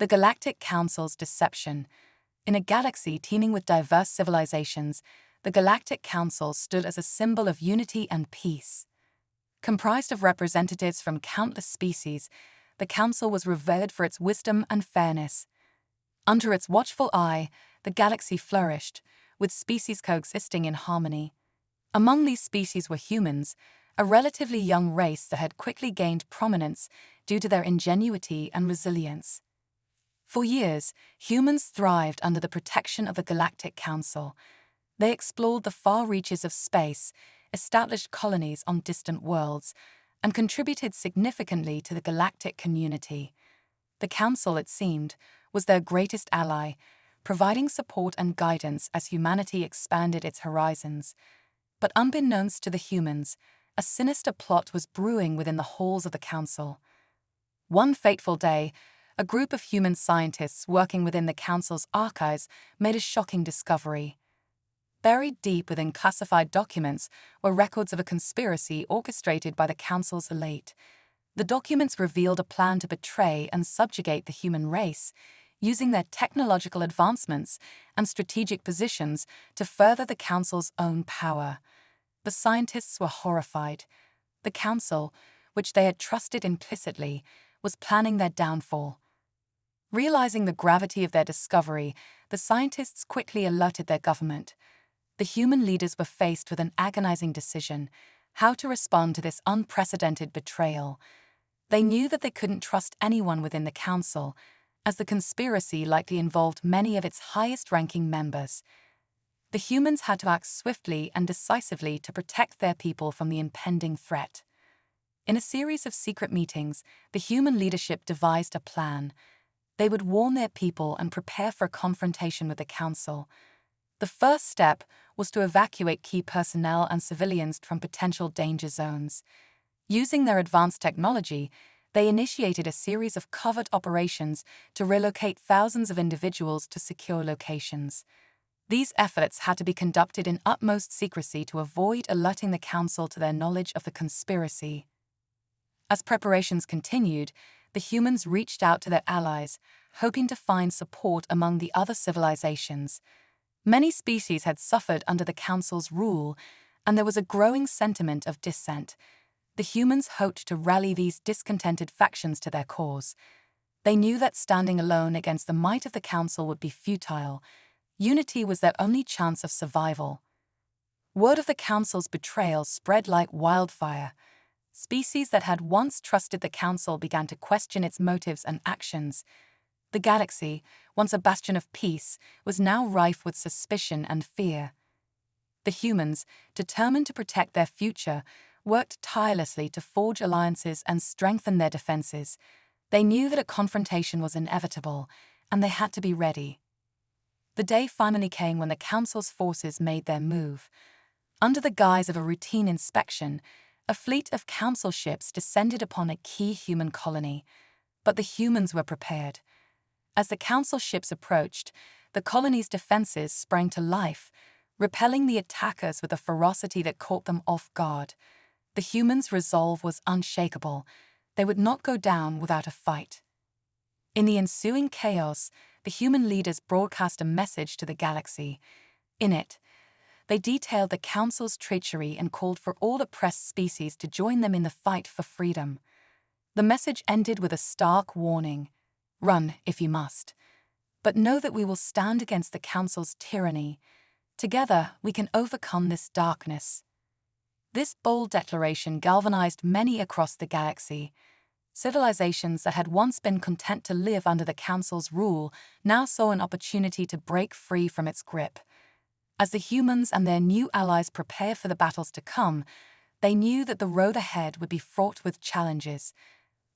The Galactic Council's deception. In a galaxy teeming with diverse civilizations, the Galactic Council stood as a symbol of unity and peace. Comprised of representatives from countless species, the Council was revered for its wisdom and fairness. Under its watchful eye, the galaxy flourished, with species coexisting in harmony. Among these species were humans, a relatively young race that had quickly gained prominence due to their ingenuity and resilience. For years, humans thrived under the protection of the Galactic Council. They explored the far reaches of space, established colonies on distant worlds, and contributed significantly to the galactic community. The Council, it seemed, was their greatest ally, providing support and guidance as humanity expanded its horizons. But unbeknownst to the humans, a sinister plot was brewing within the halls of the Council. One fateful day, a group of human scientists working within the Council's archives made a shocking discovery. Buried deep within classified documents were records of a conspiracy orchestrated by the Council's elite. The documents revealed a plan to betray and subjugate the human race, using their technological advancements and strategic positions to further the Council's own power. The scientists were horrified. The Council, which they had trusted implicitly, was planning their downfall. Realizing the gravity of their discovery, the scientists quickly alerted their government. The human leaders were faced with an agonizing decision: how to respond to this unprecedented betrayal. They knew that they couldn't trust anyone within the Council, as the conspiracy likely involved many of its highest-ranking members. The humans had to act swiftly and decisively to protect their people from the impending threat. In a series of secret meetings, the human leadership devised a plan. They would warn their people and prepare for a confrontation with the Council. The first step was to evacuate key personnel and civilians from potential danger zones. Using their advanced technology, they initiated a series of covert operations to relocate thousands of individuals to secure locations. These efforts had to be conducted in utmost secrecy to avoid alerting the Council to their knowledge of the conspiracy. As preparations continued, the humans reached out to their allies, hoping to find support among the other civilizations. Many species had suffered under the Council's rule, and there was a growing sentiment of dissent. The humans hoped to rally these discontented factions to their cause. They knew that standing alone against the might of the Council would be futile. Unity was their only chance of survival. Word of the Council's betrayal spread like wildfire. Species that had once trusted the Council began to question its motives and actions. The galaxy, once a bastion of peace, was now rife with suspicion and fear. The humans, determined to protect their future, worked tirelessly to forge alliances and strengthen their defenses. They knew that a confrontation was inevitable, and they had to be ready. The day finally came when the Council's forces made their move. Under the guise of a routine inspection, a fleet of Council ships descended upon a key human colony. But the humans were prepared. As the Council ships approached, the colony's defenses sprang to life, repelling the attackers with a ferocity that caught them off guard. The humans' resolve was unshakable. They would not go down without a fight. In the ensuing chaos, the human leaders broadcast a message to the galaxy. In it, they detailed the Council's treachery and called for all oppressed species to join them in the fight for freedom. The message ended with a stark warning: run if you must. But know that we will stand against the Council's tyranny. Together, we can overcome this darkness. This bold declaration galvanized many across the galaxy. Civilizations that had once been content to live under the Council's rule now saw an opportunity to break free from its grip. As the humans and their new allies prepared for the battles to come, they knew that the road ahead would be fraught with challenges.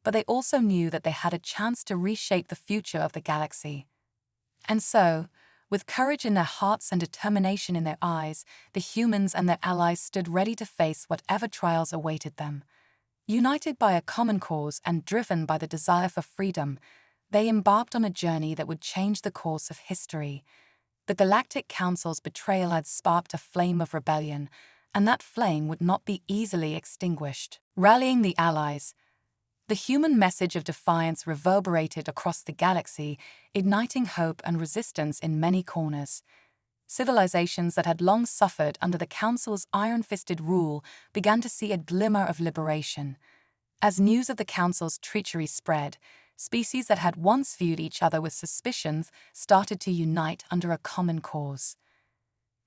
But they also knew that they had a chance to reshape the future of the galaxy. And so, with courage in their hearts and determination in their eyes, the humans and their allies stood ready to face whatever trials awaited them. United by a common cause and driven by the desire for freedom, they embarked on a journey that would change the course of history. The Galactic Council's betrayal had sparked a flame of rebellion, and that flame would not be easily extinguished. Rallying the allies, The human message of defiance reverberated across the galaxy, igniting hope and resistance in many corners. Civilizations that had long suffered under the Council's iron-fisted rule began to see a glimmer of liberation. As news of the Council's treachery spread, species that had once viewed each other with suspicion started to unite under a common cause.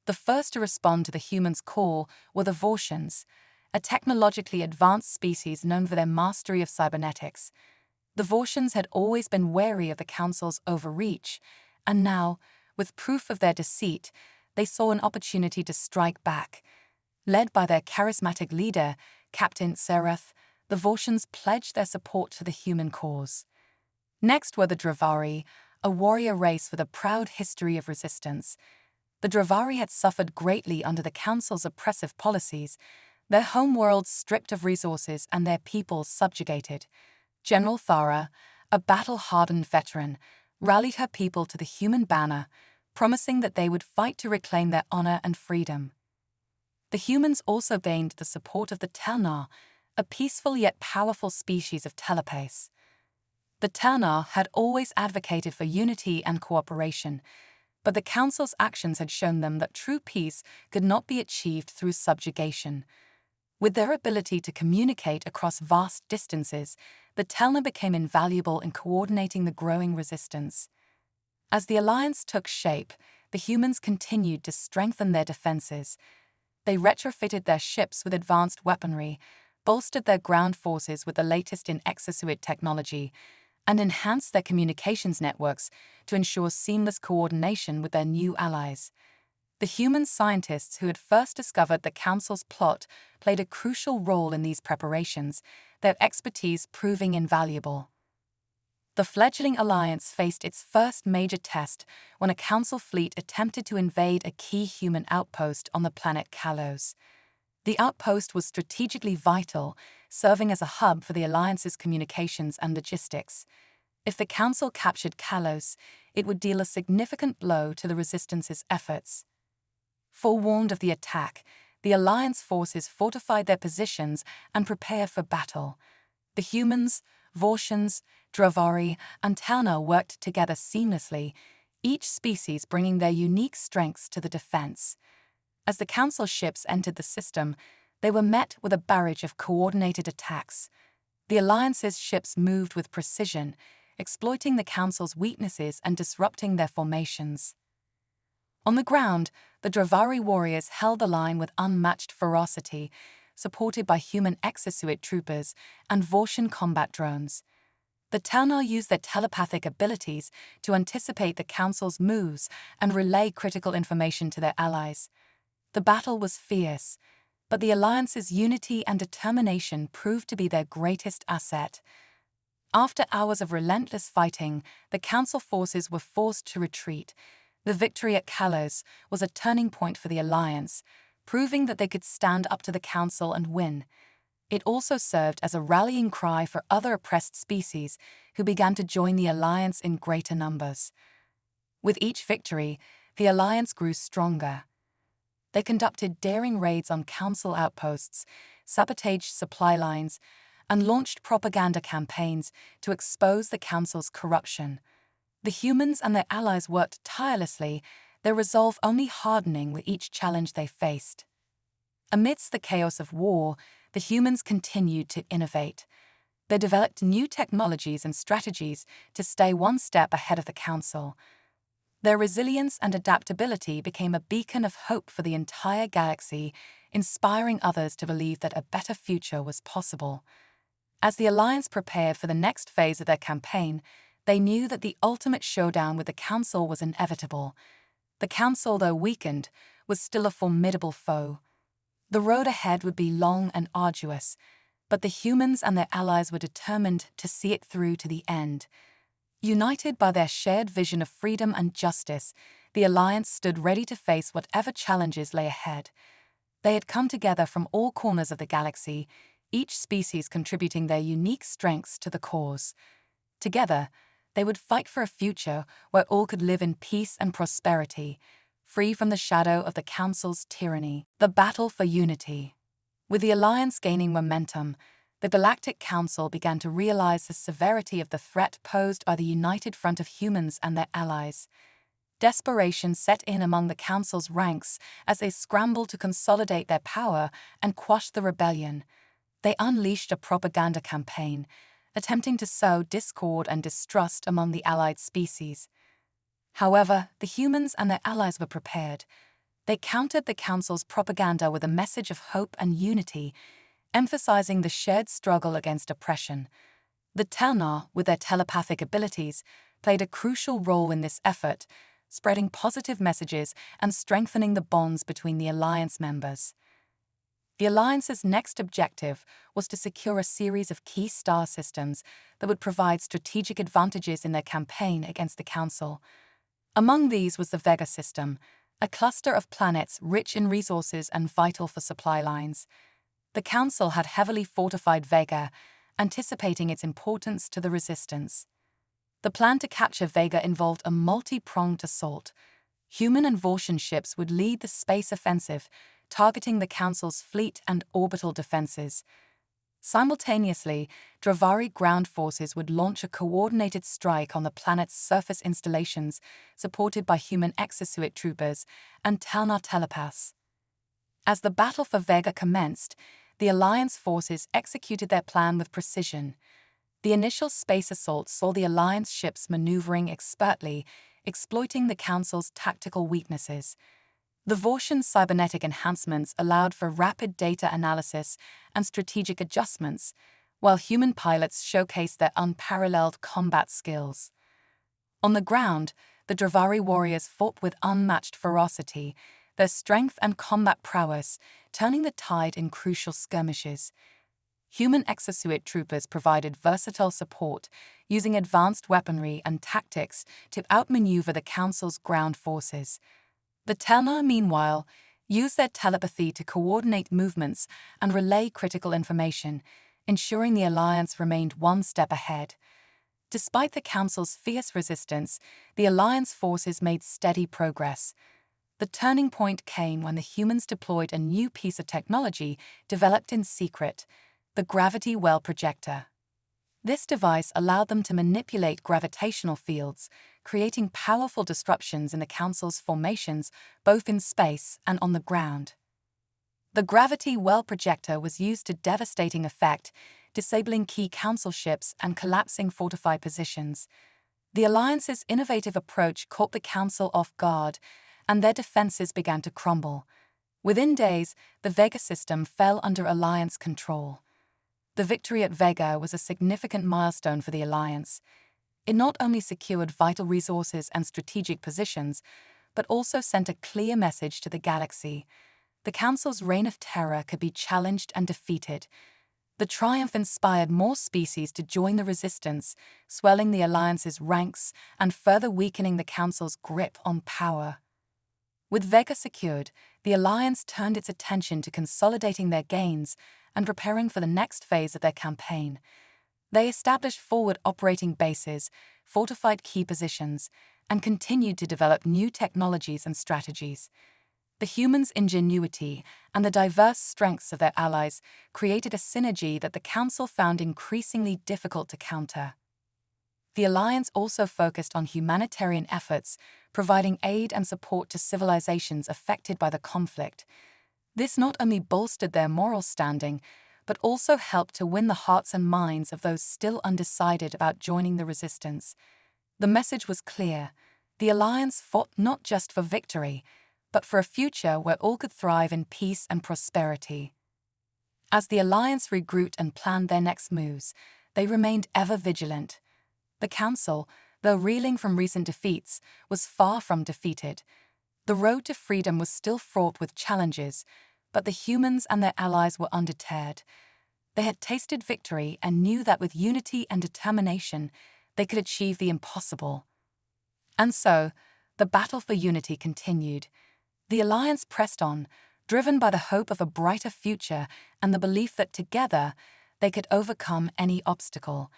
The first to respond to the humans' call were the Vortians, a technologically advanced species known for their mastery of cybernetics. The Vortians had always been wary of the Council's overreach, and now, with proof of their deceit, they saw an opportunity to strike back. Led by their charismatic leader, Captain Seraph, the Vortians pledged their support to the human cause. Next were the Dravari, a warrior race with a proud history of resistance. The Dravari had suffered greatly under the Council's oppressive policies, their homeworld stripped of resources and their people subjugated. General Thara, a battle-hardened veteran, rallied her people to the human banner, promising that they would fight to reclaim their honor and freedom. The humans also gained the support of the Telnar, a peaceful yet powerful species of telepaths. The Telnar had always advocated for unity and cooperation, but the Council's actions had shown them that true peace could not be achieved through subjugation. With their ability to communicate across vast distances, the Telnar became invaluable in coordinating the growing resistance. As the alliance took shape, the humans continued to strengthen their defenses. They retrofitted their ships with advanced weaponry, bolstered their ground forces with the latest in exosuit technology, and enhanced their communications networks to ensure seamless coordination with their new allies. The human scientists who had first discovered the Council's plot played a crucial role in these preparations, their expertise proving invaluable. The fledgling alliance faced its first major test when a Council fleet attempted to invade a key human outpost on the planet Kalos. The outpost was strategically vital, serving as a hub for the Alliance's communications and logistics. If the Council captured Kalos, it would deal a significant blow to the Resistance's efforts. Forewarned of the attack, the Alliance forces fortified their positions and prepared for battle. The humans, Vortians, Dravari, and Telnar worked together seamlessly, each species bringing their unique strengths to the defense. As the Council ships entered the system, they were met with a barrage of coordinated attacks. The Alliance's ships moved with precision, exploiting the Council's weaknesses and disrupting their formations. On the ground, the Dravari warriors held the line with unmatched ferocity, supported by human exosuit troopers and Vortian combat drones. The Telnar used their telepathic abilities to anticipate the Council's moves and relay critical information to their allies. The battle was fierce, but the Alliance's unity and determination proved to be their greatest asset. After hours of relentless fighting, the Council forces were forced to retreat. The victory at Kalos was a turning point for the Alliance, proving that they could stand up to the Council and win. It also served as a rallying cry for other oppressed species who began to join the Alliance in greater numbers. With each victory, the Alliance grew stronger. They conducted daring raids on Council outposts, sabotaged supply lines, and launched propaganda campaigns to expose the Council's corruption. The humans and their allies worked tirelessly, their resolve only hardening with each challenge they faced. Amidst the chaos of war, the humans continued to innovate. They developed new technologies and strategies to stay one step ahead of the Council. Their resilience and adaptability became a beacon of hope for the entire galaxy, inspiring others to believe that a better future was possible. As the Alliance prepared for the next phase of their campaign, they knew that the ultimate showdown with the Council was inevitable. The Council, though weakened, was still a formidable foe. The road ahead would be long and arduous, but the humans and their allies were determined to see it through to the end. United by their shared vision of freedom and justice, the Alliance stood ready to face whatever challenges lay ahead. They had come together from all corners of the galaxy, each species contributing their unique strengths to the cause. Together, they would fight for a future where all could live in peace and prosperity, free from the shadow of the Council's tyranny. The battle for unity. With the Alliance gaining momentum, the Galactic Council began to realize the severity of the threat posed by the united front of humans and their allies. Desperation set in among the Council's ranks as they scrambled to consolidate their power and quash the rebellion. They unleashed a propaganda campaign, attempting to sow discord and distrust among the allied species. However, the humans and their allies were prepared. They countered the Council's propaganda with a message of hope and unity, emphasizing the shared struggle against oppression. The Telnar, with their telepathic abilities, played a crucial role in this effort, spreading positive messages and strengthening the bonds between the Alliance members. The Alliance's next objective was to secure a series of key star systems that would provide strategic advantages in their campaign against the Council. Among these was the Vega system, a cluster of planets rich in resources and vital for supply lines. The Council had heavily fortified Vega, anticipating its importance to the Resistance. The plan to capture Vega involved a multi-pronged assault. Human and Vortian ships would lead the space offensive, targeting the Council's fleet and orbital defenses. Simultaneously, Dravari ground forces would launch a coordinated strike on the planet's surface installations, supported by human exosuit troopers and Telnar telepaths. As the battle for Vega commenced, the Alliance forces executed their plan with precision. The initial space assault saw the Alliance ships maneuvering expertly, exploiting the Council's tactical weaknesses. The Vortian cybernetic enhancements allowed for rapid data analysis and strategic adjustments, while human pilots showcased their unparalleled combat skills. On the ground, the Dravari warriors fought with unmatched ferocity, their strength and combat prowess turning the tide in crucial skirmishes. Human exosuit troopers provided versatile support, using advanced weaponry and tactics to outmaneuver the Council's ground forces. The Telnar, meanwhile, used their telepathy to coordinate movements and relay critical information, ensuring the Alliance remained one step ahead. Despite the Council's fierce resistance, the Alliance forces made steady progress. The turning point came when the humans deployed a new piece of technology developed in secret, the gravity well projector. This device allowed them to manipulate gravitational fields, creating powerful disruptions in the Council's formations both in space and on the ground. The gravity well projector was used to devastating effect, disabling key Council ships and collapsing fortified positions. The Alliance's innovative approach caught the Council off guard, and their defenses began to crumble. Within days, the Vega system fell under Alliance control. The victory at Vega was a significant milestone for the Alliance. It not only secured vital resources and strategic positions, but also sent a clear message to the galaxy. The Council's reign of terror could be challenged and defeated. The triumph inspired more species to join the Resistance, swelling the Alliance's ranks and further weakening the Council's grip on power. With Vega secured, the Alliance turned its attention to consolidating their gains and preparing for the next phase of their campaign. They established forward operating bases, fortified key positions, and continued to develop new technologies and strategies. The humans' ingenuity and the diverse strengths of their allies created a synergy that the Council found increasingly difficult to counter. The Alliance also focused on humanitarian efforts, providing aid and support to civilizations affected by the conflict. This not only bolstered their moral standing, but also helped to win the hearts and minds of those still undecided about joining the Resistance. The message was clear: the Alliance fought not just for victory, but for a future where all could thrive in peace and prosperity. As the Alliance regrouped and planned their next moves, they remained ever vigilant. The Council, though reeling from recent defeats, was far from defeated. The road to freedom was still fraught with challenges, but the humans and their allies were undeterred. They had tasted victory and knew that with unity and determination, they could achieve the impossible. And so, the battle for unity continued. The Alliance pressed on, driven by the hope of a brighter future and the belief that together they could overcome any obstacle.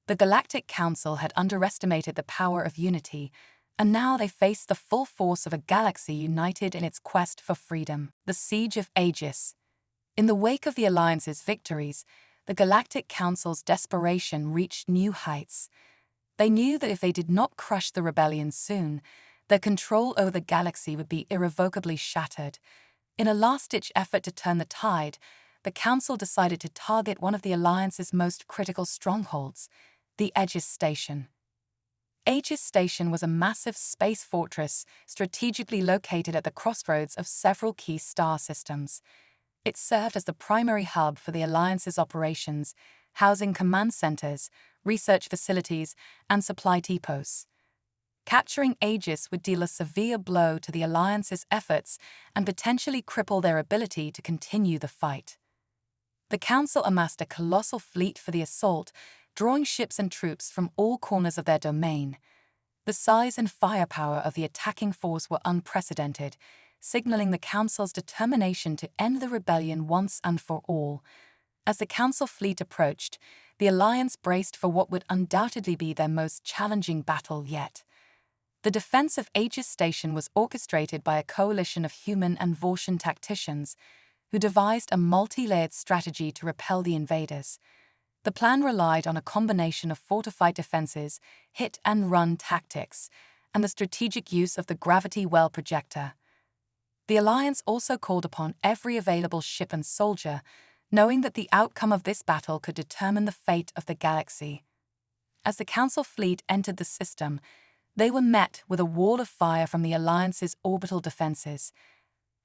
The Galactic Council had underestimated the power of unity, and now they faced the full force of a galaxy united in its quest for freedom. The Siege of Aegis. In the wake of the Alliance's victories, the Galactic Council's desperation reached new heights. They knew that if they did not crush the rebellion soon, their control over the galaxy would be irrevocably shattered. In a last-ditch effort to turn the tide, the Council decided to target one of the Alliance's most critical strongholds, the Aegis Station. Aegis Station was a massive space fortress strategically located at the crossroads of several key star systems. It served as the primary hub for the Alliance's operations, housing command centers, research facilities, and supply depots. Capturing Aegis would deal a severe blow to the Alliance's efforts and potentially cripple their ability to continue the fight. The Council amassed a colossal fleet for the assault, drawing ships and troops from all corners of their domain. The size and firepower of the attacking force were unprecedented, signaling the Council's determination to end the rebellion once and for all. As the Council fleet approached, the Alliance braced for what would undoubtedly be their most challenging battle yet. The defense of Aegis Station was orchestrated by a coalition of human and Vortian tacticians who devised a multi-layered strategy to repel the invaders. The plan relied on a combination of fortified defenses, hit-and-run tactics, and the strategic use of the gravity well projector. The Alliance also called upon every available ship and soldier, knowing that the outcome of this battle could determine the fate of the galaxy. As the Council fleet entered the system, they were met with a wall of fire from the Alliance's orbital defenses.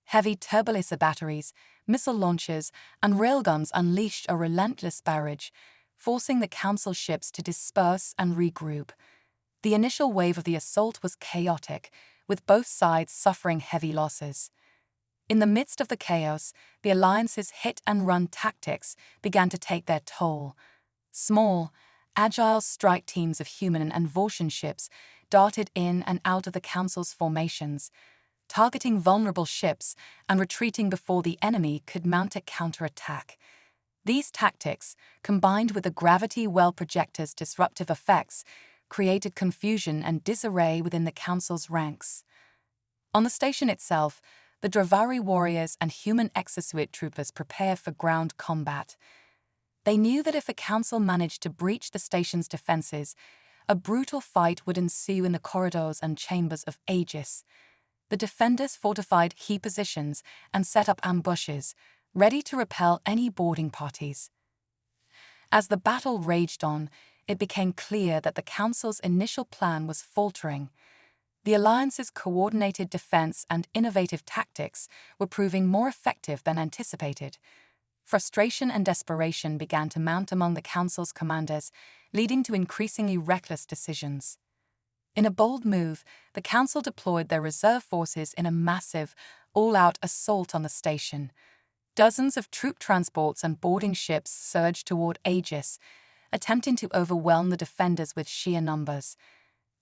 Heavy turbolaser batteries, missile launchers, and railguns unleashed a relentless barrage, forcing the Council ships to disperse and regroup. The initial wave of the assault was chaotic, with both sides suffering heavy losses. In the midst of the chaos, the Alliance's hit-and-run tactics began to take their toll. Small, agile strike teams of human and Vortian ships darted in and out of the Council's formations, targeting vulnerable ships and retreating before the enemy could mount a counterattack. These tactics, combined with the gravity well projector's disruptive effects, created confusion and disarray within the Council's ranks. On the station itself, the Dravari warriors and human exosuit troopers prepared for ground combat. They knew that if the Council managed to breach the station's defenses, a brutal fight would ensue in the corridors and chambers of Aegis. The defenders fortified key positions and set up ambushes, ready to repel any boarding parties. As the battle raged on, it became clear that the Council's initial plan was faltering. The Alliance's coordinated defense and innovative tactics were proving more effective than anticipated. Frustration and desperation began to mount among the Council's commanders, leading to increasingly reckless decisions. In a bold move, the Council deployed their reserve forces in a massive, all-out assault on the station. Dozens of troop transports and boarding ships surged toward Aegis, attempting to overwhelm the defenders with sheer numbers.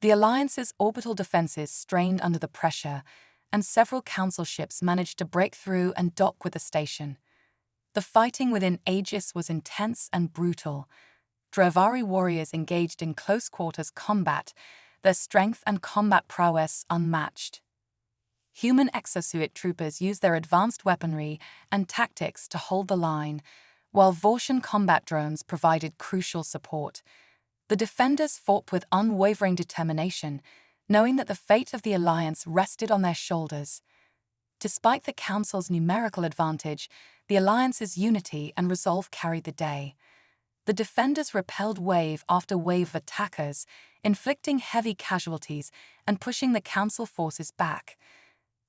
The Alliance's orbital defenses strained under the pressure, and several Council ships managed to break through and dock with the station. The fighting within Aegis was intense and brutal. Dravari warriors engaged in close-quarters combat, their strength and combat prowess unmatched. Human exosuit troopers used their advanced weaponry and tactics to hold the line, while Vortian combat drones provided crucial support. The defenders fought with unwavering determination, knowing that the fate of the Alliance rested on their shoulders. Despite the Council's numerical advantage, the Alliance's unity and resolve carried the day. The defenders repelled wave after wave of attackers, inflicting heavy casualties and pushing the Council forces back.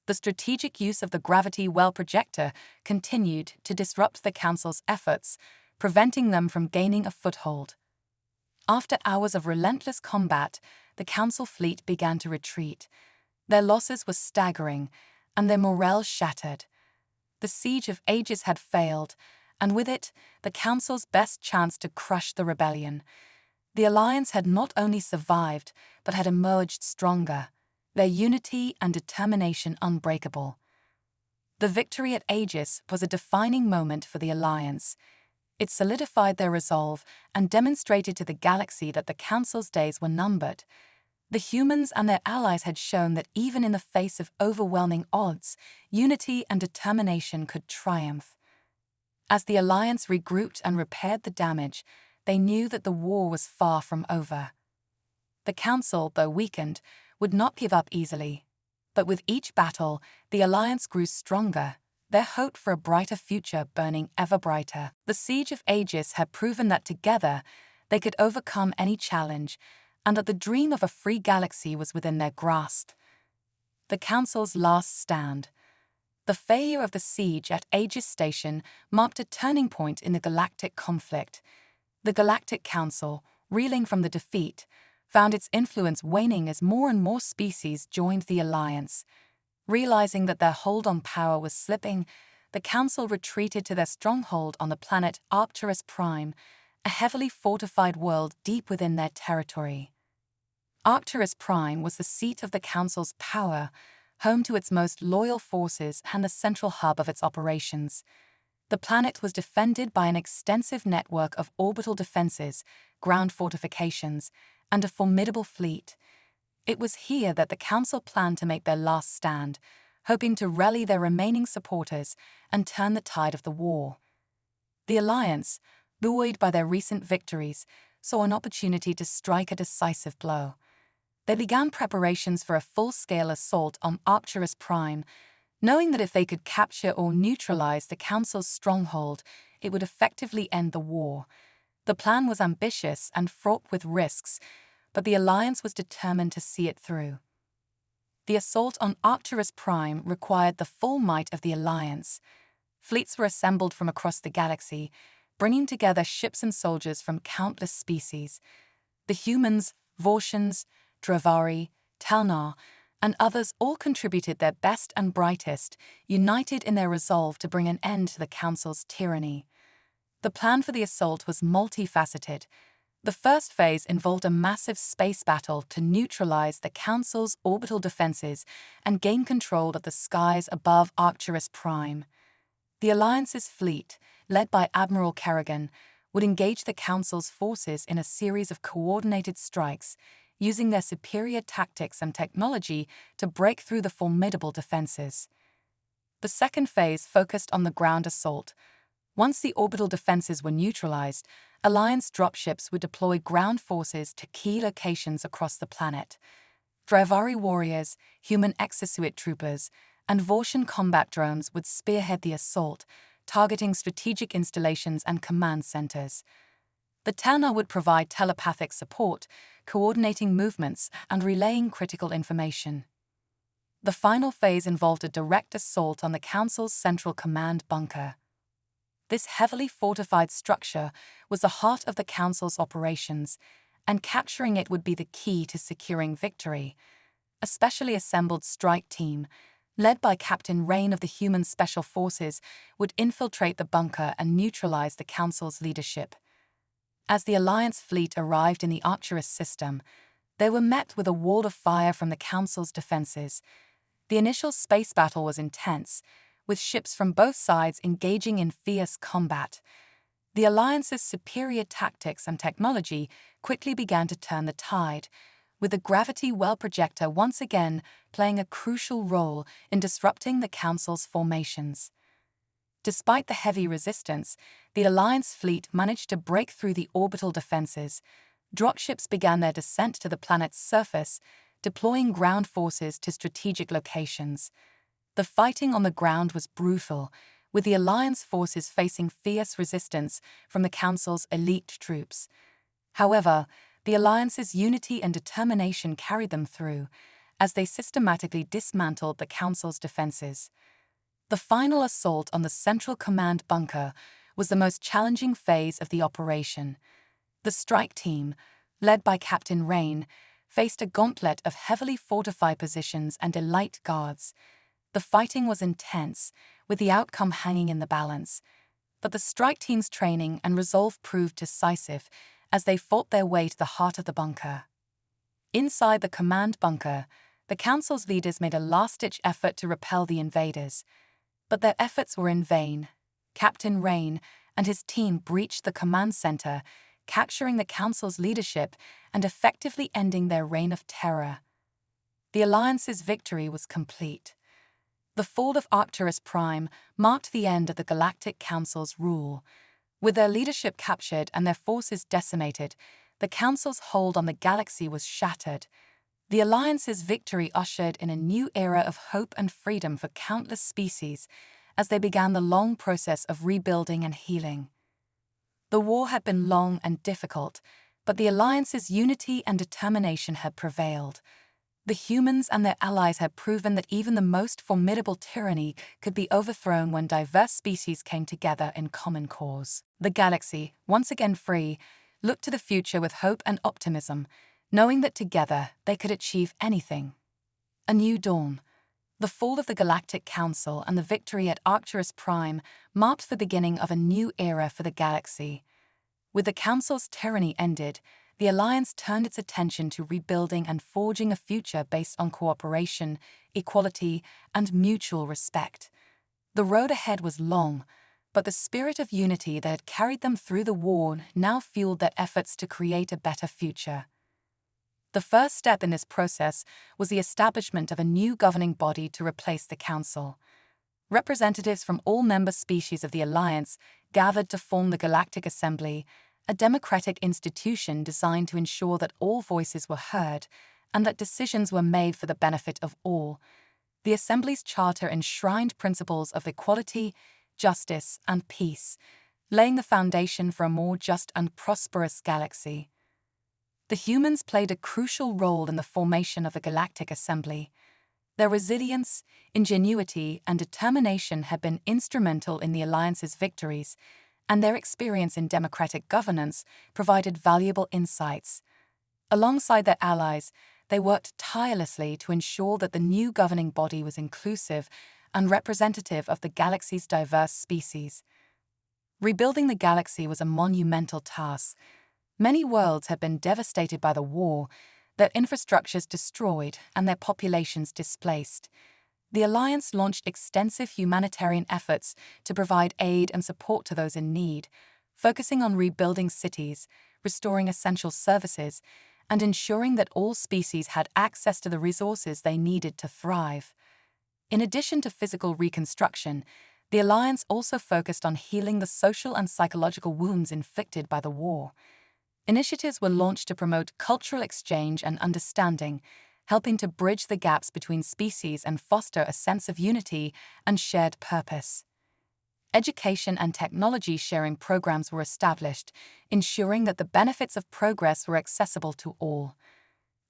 The strategic use of the gravity well projector continued to disrupt the Council's efforts, preventing them from gaining a foothold. After hours of relentless combat, the Council fleet began to retreat. Their losses were staggering, and their morale shattered. The siege of Aegis had failed, and with it, the Council's best chance to crush the rebellion. The Alliance had not only survived, but had emerged stronger, their unity and determination unbreakable. The victory at Aegis was a defining moment for the Alliance. It solidified their resolve and demonstrated to the galaxy that the Council's days were numbered. The humans and their allies had shown that even in the face of overwhelming odds, unity and determination could triumph. As the Alliance regrouped and repaired the damage, they knew that the war was far from over. The Council, though weakened, would not give up easily. But with each battle, the Alliance grew stronger, their hope for a brighter future burning ever brighter. The Siege of Aegis had proven that together they could overcome any challenge, and that the dream of a free galaxy was within their grasp. The Council's last stand. The failure of the siege at Aegis Station marked a turning point in the galactic conflict. The Galactic Council, reeling from the defeat, found its influence waning as more and more species joined the Alliance. Realizing that their hold on power was slipping, the Council retreated to their stronghold on the planet Arcturus Prime, a heavily fortified world deep within their territory. Arcturus Prime was the seat of the Council's power, home to its most loyal forces and the central hub of its operations. The planet was defended by an extensive network of orbital defenses, ground fortifications, and a formidable fleet. It was here that the Council planned to make their last stand, hoping to rally their remaining supporters and turn the tide of the war. The Alliance, buoyed by their recent victories, saw an opportunity to strike a decisive blow. They began preparations for a full-scale assault on Arcturus Prime, knowing that if they could capture or neutralize the Council's stronghold, it would effectively end the war. The plan was ambitious and fraught with risks, but the Alliance was determined to see it through. The assault on Arcturus Prime required the full might of the Alliance. Fleets were assembled from across the galaxy, bringing together ships and soldiers from countless species. The humans, Vortians, Dravari, Talnar, and others all contributed their best and brightest, united in their resolve to bring an end to the Council's tyranny. The plan for the assault was multifaceted. The first phase involved a massive space battle to neutralize the Council's orbital defenses and gain control of the skies above Arcturus Prime. The Alliance's fleet, led by Admiral Kerrigan, would engage the Council's forces in a series of coordinated strikes, using their superior tactics and technology to break through the formidable defenses. The second phase focused on the ground assault. Once the orbital defenses were neutralized, Alliance dropships would deploy ground forces to key locations across the planet. Dravari warriors, human exosuit troopers, and Vortian combat drones would spearhead the assault, targeting strategic installations and command centers. The Talnar would provide telepathic support, coordinating movements and relaying critical information. The final phase involved a direct assault on the Council's central command bunker. This heavily fortified structure was the heart of the Council's operations, and capturing it would be the key to securing victory. A specially assembled strike team, led by Captain Rain of the Human Special Forces, would infiltrate the bunker and neutralize the Council's leadership. As the Alliance fleet arrived in the Arcturus system, they were met with a wall of fire from the Council's defenses. The initial space battle was intense, with ships from both sides engaging in fierce combat. The Alliance's superior tactics and technology quickly began to turn the tide, with the gravity well projector once again playing a crucial role in disrupting the Council's formations. Despite the heavy resistance, the Alliance fleet managed to break through the orbital defenses. Dropships began their descent to the planet's surface, deploying ground forces to strategic locations. The fighting on the ground was brutal, with the Alliance forces facing fierce resistance from the Council's elite troops. However, the Alliance's unity and determination carried them through, as they systematically dismantled the Council's defenses. The final assault on the Central Command bunker was the most challenging phase of the operation. The strike team, led by Captain Rain, faced a gauntlet of heavily fortified positions and elite guards. The fighting was intense, with the outcome hanging in the balance. But the strike team's training and resolve proved decisive as they fought their way to the heart of the bunker. Inside the command bunker, the Council's leaders made a last-ditch effort to repel the invaders. But their efforts were in vain. Captain Rain and his team breached the command center, capturing the Council's leadership and effectively ending their reign of terror. The Alliance's victory was complete. The fall of Arcturus Prime marked the end of the Galactic Council's rule. With their leadership captured and their forces decimated, the Council's hold on the galaxy was shattered. The Alliance's victory ushered in a new era of hope and freedom for countless species as they began the long process of rebuilding and healing. The war had been long and difficult, but the Alliance's unity and determination had prevailed. The humans and their allies had proven that even the most formidable tyranny could be overthrown when diverse species came together in common cause. The galaxy, once again free, looked to the future with hope and optimism, knowing that together they could achieve anything. A new dawn. The fall of the Galactic Council and the victory at Arcturus Prime marked the beginning of a new era for the galaxy. With the Council's tyranny ended, the Alliance turned its attention to rebuilding and forging a future based on cooperation, equality, and mutual respect. The road ahead was long, but the spirit of unity that had carried them through the war now fueled their efforts to create a better future. The first step in this process was the establishment of a new governing body to replace the Council. Representatives from all member species of the Alliance gathered to form the Galactic Assembly, a democratic institution designed to ensure that all voices were heard and that decisions were made for the benefit of all. The Assembly's charter enshrined principles of equality, justice, and peace, laying the foundation for a more just and prosperous galaxy. The humans played a crucial role in the formation of the Galactic Assembly. Their resilience, ingenuity, and determination had been instrumental in the Alliance's victories, and their experience in democratic governance provided valuable insights. Alongside their allies, they worked tirelessly to ensure that the new governing body was inclusive and representative of the galaxy's diverse species. Rebuilding the galaxy was a monumental task. Many worlds had been devastated by the war, their infrastructures destroyed, and their populations displaced. The Alliance launched extensive humanitarian efforts to provide aid and support to those in need, focusing on rebuilding cities, restoring essential services, and ensuring that all species had access to the resources they needed to thrive. In addition to physical reconstruction, the Alliance also focused on healing the social and psychological wounds inflicted by the war. Initiatives were launched to promote cultural exchange and understanding, helping to bridge the gaps between species and foster a sense of unity and shared purpose. Education and technology sharing programs were established, ensuring that the benefits of progress were accessible to all.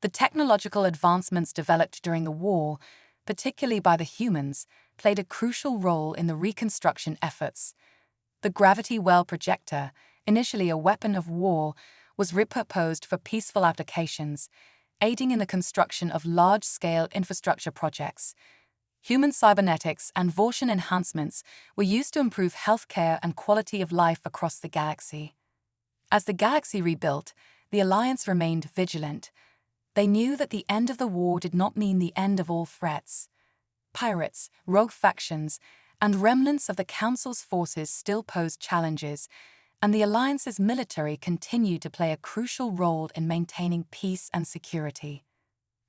The technological advancements developed during the war, particularly by the humans, played a crucial role in the reconstruction efforts. The gravity well projector, initially a weapon of war, was repurposed for peaceful applications, aiding in the construction of large-scale infrastructure projects. Human cybernetics and version enhancements were used to improve healthcare and quality of life across the galaxy. As the galaxy rebuilt, the Alliance remained vigilant. They knew that the end of the war did not mean the end of all threats. Pirates, rogue factions, and remnants of the Council's forces still posed challenges, and the Alliance's military continued to play a crucial role in maintaining peace and security.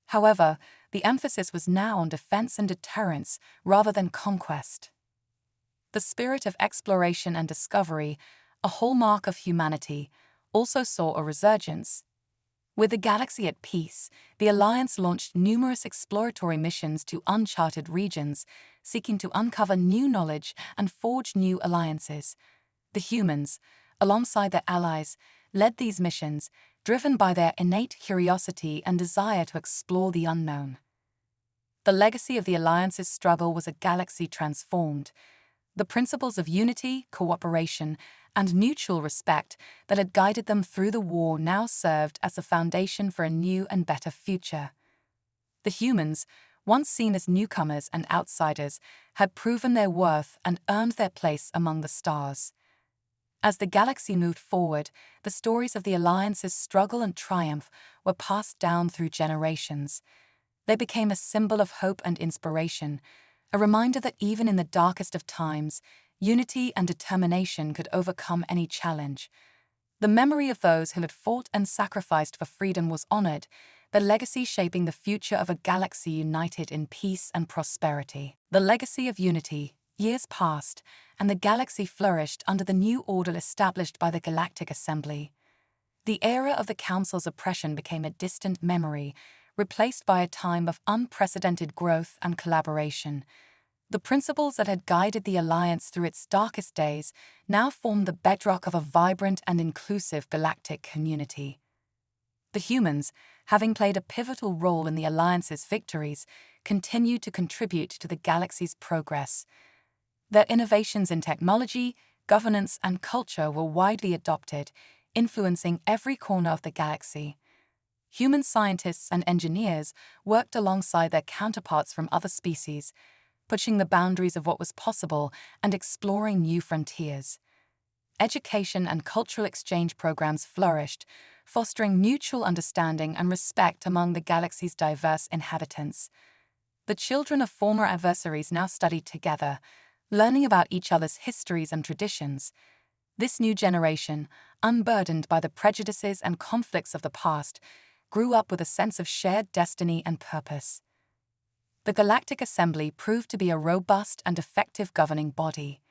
However, the emphasis was now on defense and deterrence rather than conquest. The spirit of exploration and discovery, a hallmark of humanity, also saw a resurgence. With the galaxy at peace, the Alliance launched numerous exploratory missions to uncharted regions, seeking to uncover new knowledge and forge new alliances. The humans, alongside their allies, led these missions, driven by their innate curiosity and desire to explore the unknown. The legacy of the Alliance's struggle was a galaxy transformed. The principles of unity, cooperation, and mutual respect that had guided them through the war now served as the foundation for a new and better future. The humans, once seen as newcomers and outsiders, had proven their worth and earned their place among the stars. As the galaxy moved forward, the stories of the Alliance's struggle and triumph were passed down through generations. They became a symbol of hope and inspiration, a reminder that even in the darkest of times, unity and determination could overcome any challenge. The memory of those who had fought and sacrificed for freedom was honored, the legacy shaping the future of a galaxy united in peace and prosperity. The legacy of unity. Years passed, and the galaxy flourished under the new order established by the Galactic Assembly. The era of the Council's oppression became a distant memory, replaced by a time of unprecedented growth and collaboration. The principles that had guided the Alliance through its darkest days now formed the bedrock of a vibrant and inclusive galactic community. The humans, having played a pivotal role in the Alliance's victories, continued to contribute to the galaxy's progress. Their innovations in technology, governance, and culture were widely adopted, influencing every corner of the galaxy. Human scientists and engineers worked alongside their counterparts from other species, pushing the boundaries of what was possible and exploring new frontiers. Education and cultural exchange programs flourished, fostering mutual understanding and respect among the galaxy's diverse inhabitants. The children of former adversaries now studied together, learning about each other's histories and traditions. This new generation, unburdened by the prejudices and conflicts of the past, grew up with a sense of shared destiny and purpose. The Galactic Assembly proved to be a robust and effective governing body.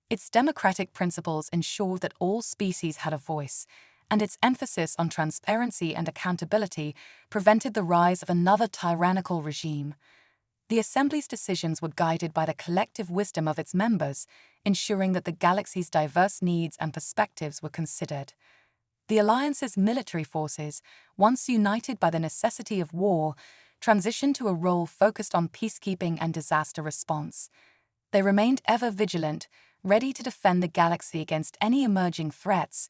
Its democratic principles ensured that all species had a voice, and its emphasis on transparency and accountability prevented the rise of another tyrannical regime. The Assembly's decisions were guided by the collective wisdom of its members, ensuring that the galaxy's diverse needs and perspectives were considered. The Alliance's military forces, once united by the necessity of war, transitioned to a role focused on peacekeeping and disaster response. They remained ever vigilant, ready to defend the galaxy against any emerging threats,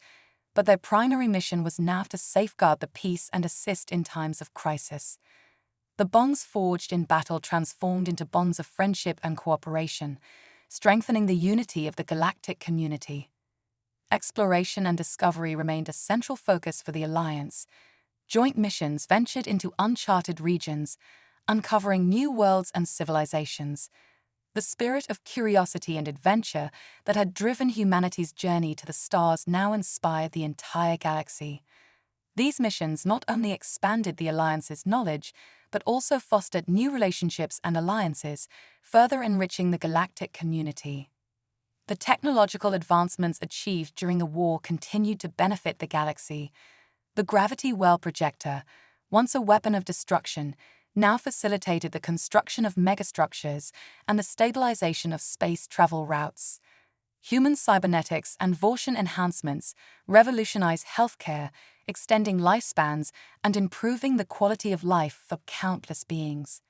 but their primary mission was now to safeguard the peace and assist in times of crisis. The bonds forged in battle transformed into bonds of friendship and cooperation, strengthening the unity of the galactic community. Exploration and discovery remained a central focus for the Alliance. Joint missions ventured into uncharted regions, uncovering new worlds and civilizations. The spirit of curiosity and adventure that had driven humanity's journey to the stars now inspired the entire galaxy. These missions not only expanded the Alliance's knowledge, but also fostered new relationships and alliances, further enriching the galactic community. The technological advancements achieved during the war continued to benefit the galaxy. The gravity well projector, once a weapon of destruction, now facilitated the construction of megastructures and the stabilization of space travel routes. Human cybernetics and Vortian enhancements revolutionized healthcare, extending lifespans and improving the quality of life for countless beings.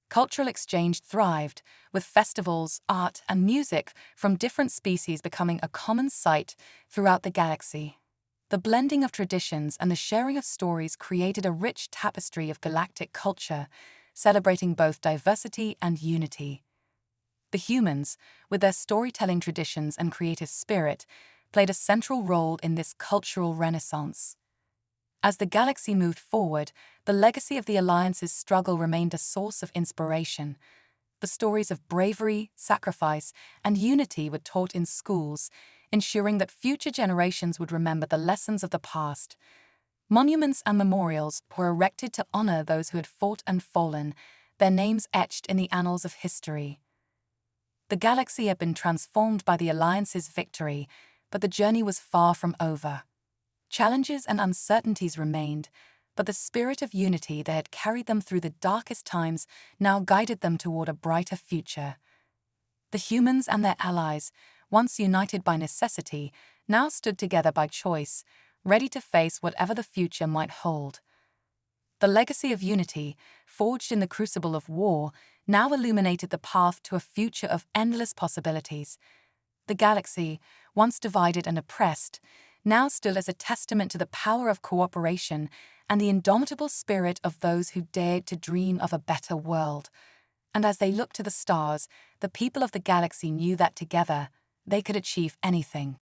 Cultural exchange thrived, with festivals, art, and music from different species becoming a common sight throughout the galaxy. The blending of traditions and the sharing of stories created a rich tapestry of galactic culture, celebrating both diversity and unity. The humans, with their storytelling traditions and creative spirit, played a central role in this cultural renaissance. As the galaxy moved forward, the legacy of the Alliance's struggle remained a source of inspiration. The stories of bravery, sacrifice, and unity were taught in schools, ensuring that future generations would remember the lessons of the past. Monuments and memorials were erected to honor those who had fought and fallen, their names etched in the annals of history. The galaxy had been transformed by the Alliance's victory, but the journey was far from over. Challenges and uncertainties remained, but the spirit of unity that had carried them through the darkest times now guided them toward a brighter future. The humans and their allies, once united by necessity, now stood together by choice, ready to face whatever the future might hold. The legacy of unity, forged in the crucible of war, now illuminated the path to a future of endless possibilities. The galaxy, once divided and oppressed, now stood as a testament to the power of cooperation and the indomitable spirit of those who dared to dream of a better world. And as they looked to the stars, the people of the galaxy knew that together, they could achieve anything.